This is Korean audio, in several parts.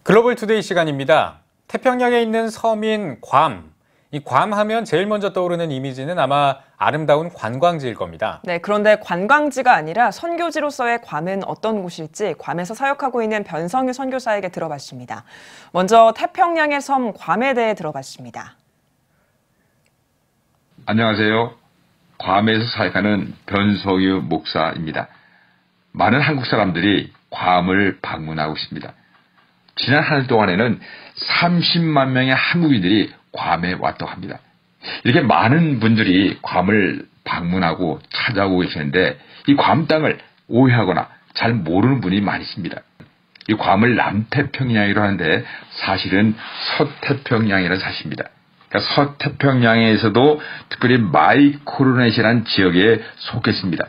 글로벌 투데이 시간입니다. 태평양에 있는 섬인 괌. 이 괌 하면 제일 먼저 떠오르는 이미지는 아마 아름다운 관광지일 겁니다. 네, 그런데 관광지가 아니라 선교지로서의 괌은 어떤 곳일지 괌에서 사역하고 있는 변성유 선교사에게 들어봤습니다. 먼저 태평양의 섬 괌에 대해 들어봤습니다. 안녕하세요. 괌에서 사역하는 변성유 목사입니다. 많은 한국 사람들이 괌을 방문하고 있습니다. 지난 한 해 동안에는 30만 명의 한국인들이 괌에 왔다고 합니다. 이렇게 많은 분들이 괌을 방문하고 찾아오고 계시는데 이 괌 땅을 오해하거나 잘 모르는 분이 많이 있습니다. 이 괌을 남태평양이라고 하는데 사실은 서태평양이라는 사실입니다. 그러니까 서태평양에서도 특별히 마이크로네시아라는 지역에 속했습니다.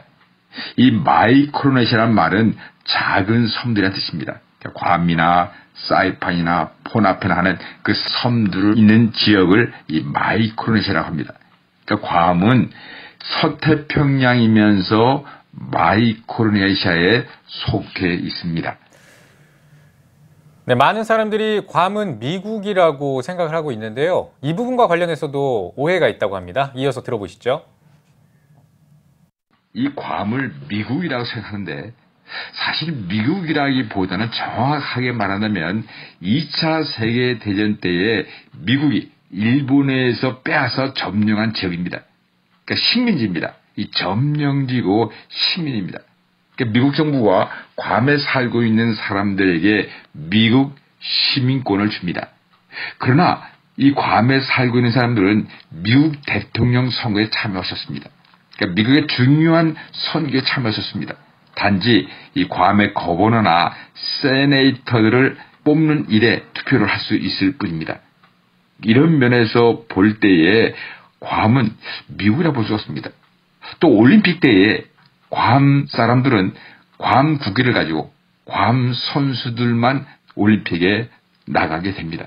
이 마이크로네시아라는 말은 작은 섬들이라는 뜻입니다. 그러니까 괌이나 사이판이나 포나페나 하는 그 섬들 있는 지역을 이 마이크로네시아라고 합니다. 그러니까 괌은 서태평양이면서 마이크로네시아에 속해 있습니다. 네, 많은 사람들이 괌은 미국이라고 생각을 하고 있는데요. 이 부분과 관련해서도 오해가 있다고 합니다. 이어서 들어보시죠. 이 괌을 미국이라고 생각하는데 사실 미국이라기보다는 정확하게 말한다면 2차 세계대전 때에 미국이 일본에서 빼앗아 점령한 지역입니다. 그러니까 식민지입니다. 이 점령지고 식민입니다. 그러니까 미국 정부가 괌에 살고 있는 사람들에게 미국 시민권을 줍니다. 그러나 이 괌에 살고 있는 사람들은 미국 대통령 선거에 참여하셨습니다. 그러니까 미국의 중요한 선거에 참여하셨습니다. 단지 이 괌의 거버너나 세네이터들을 뽑는 일에 투표를 할 수 있을 뿐입니다. 이런 면에서 볼 때에 괌은 미국이라 볼 수 없습니다. 또 올림픽 때에 괌 사람들은 괌 국기를 가지고 괌 선수들만 올림픽에 나가게 됩니다.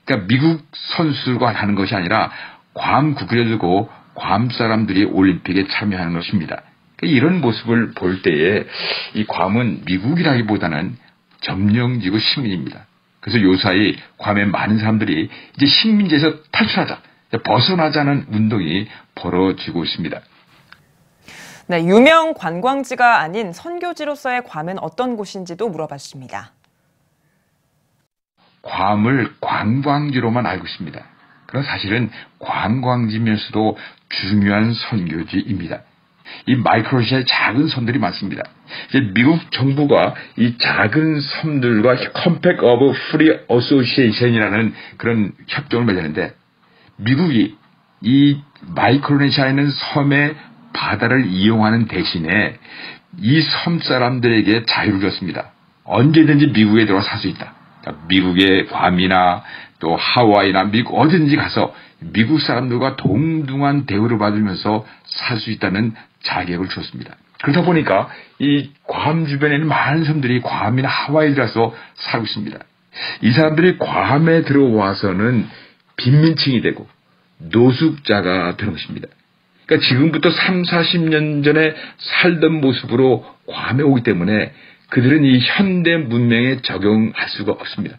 그러니까 미국 선수들과 하는 것이 아니라 괌 국기를 들고 괌 사람들이 올림픽에 참여하는 것입니다. 이런 모습을 볼 때에 이 괌은 미국이라기보다는 점령지구 식민입니다. 그래서 요사이 괌의 많은 사람들이 이제 식민지에서 탈출하자, 벗어나자는 운동이 벌어지고 있습니다. 네, 유명 관광지가 아닌 선교지로서의 괌은 어떤 곳인지도 물어봤습니다. 괌을 관광지로만 알고 있습니다. 그러나 사실은 관광지면서도 중요한 선교지입니다. 이 마이크로네시아에 작은 섬들이 많습니다. 이제 미국 정부가 이 작은 섬들과 컴팩트 오브 프리 어소시에이션이라는 그런 협정을 맺었는데 미국이 이 마이크로네시아에 있는 섬의 바다를 이용하는 대신에 이 섬 사람들에게 자유를 줬습니다. 언제든지 미국에 들어와 살 수 있다. 그러니까 미국의 괌이나 또 하와이나 미국 어디든지 가서 미국 사람들과 동등한 대우를 받으면서 살 수 있다는 자격을 줬습니다. 그러다 보니까 이 괌 주변에 있는 많은 사람들이 괌이나 하와이에 들어서 살고 있습니다. 이 사람들이 괌에 들어와서는 빈민층이 되고 노숙자가 되는 것입니다. 그러니까 지금부터 3, 40년 전에 살던 모습으로 괌에 오기 때문에 그들은 이 현대 문명에 적용할 수가 없습니다.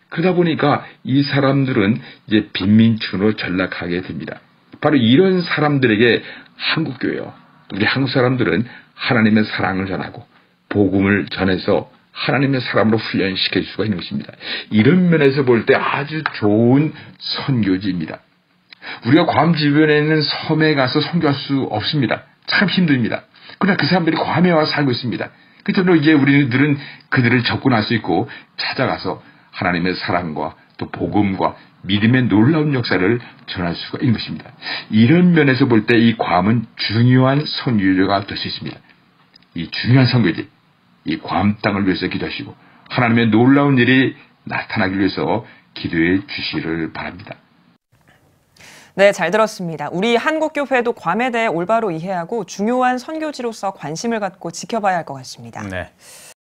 그러다 보니까 이 사람들은 이제 빈민층으로 전락하게 됩니다. 바로 이런 사람들에게 한국교회요. 우리 한국 사람들은 하나님의 사랑을 전하고 복음을 전해서 하나님의 사람으로 훈련시킬 수가 있는 것입니다. 이런 면에서 볼 때 아주 좋은 선교지입니다. 우리가 괌 주변에 있는 섬에 가서 선교할 수 없습니다. 참 힘듭니다. 그러나 그 사람들이 괌에 와서 살고 있습니다. 그래서 이제 우리들은 그들을 접근할 수 있고 찾아가서 하나님의 사랑과 또 복음과 믿음의 놀라운 역사를 전할 수가 있는 것입니다. 이런 면에서 볼 때 이 괌은 중요한 선교지가 될 수 있습니다. 이 중요한 선교지, 이 괌 땅을 위해서 기도하시고 하나님의 놀라운 일이 나타나기 위해서 기도해 주시기를 바랍니다. 네, 잘 들었습니다. 우리 한국교회도 괌에 대해 올바로 이해하고 중요한 선교지로서 관심을 갖고 지켜봐야 할 것 같습니다. 네.